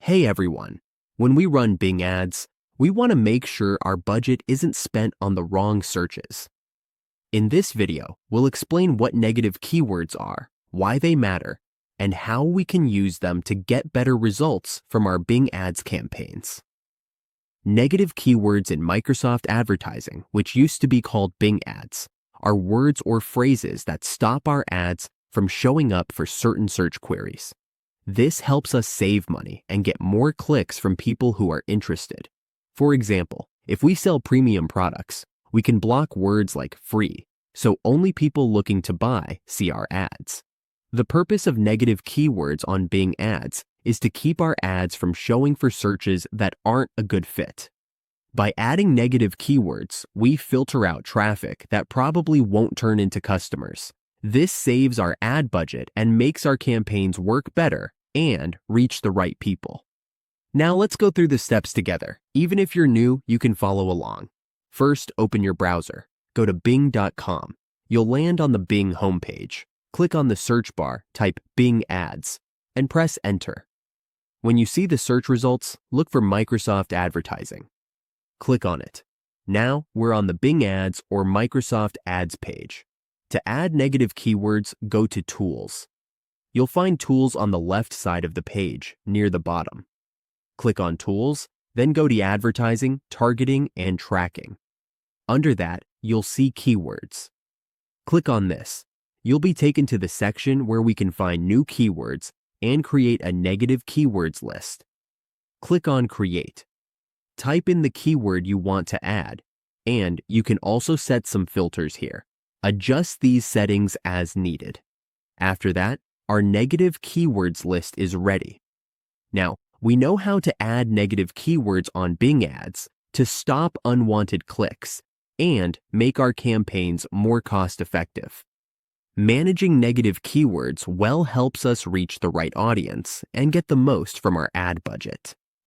Hey everyone, when we run Bing ads, we want to make sure our budget isn't spent on the wrong searches. In this video, we'll explain what negative keywords are, why they matter, and how we can use them to get better results from our Bing ads campaigns. Negative keywords in Microsoft advertising, which used to be called Bing ads, are words or phrases that stop our ads from showing up for certain search queries. This helps us save money and get more clicks from people who are interested. For example, if we sell premium products, we can block words like free, so only people looking to buy see our ads. The purpose of negative keywords on Bing ads is to keep our ads from showing for searches that aren't a good fit. By adding negative keywords, we filter out traffic that probably won't turn into customers. This saves our ad budget and makes our campaigns work better and reach the right people. Now let's go through the steps together. Even if you're new, you can follow along. First, open your browser. Go to bing.com. You'll land on the Bing homepage. Click on the search bar, type Bing ads, and press enter. When you see the search results, look for Microsoft advertising. Click on it. Now we're on the Bing ads or Microsoft ads page. To add negative keywords, go to Tools. You'll find Tools on the left side of the page, near the bottom. Click on Tools, then go to Advertising, Targeting, and Tracking. Under that, you'll see Keywords. Click on this. You'll be taken to the section where we can find new keywords and create a negative keywords list. Click on Create. Type in the keyword you want to add, and you can also set some filters here. Adjust these settings as needed. After that, our negative keywords list is ready. Now, we know how to add negative keywords on Bing ads to stop unwanted clicks and make our campaigns more cost-effective. Managing negative keywords well helps us reach the right audience and get the most from our ad budget.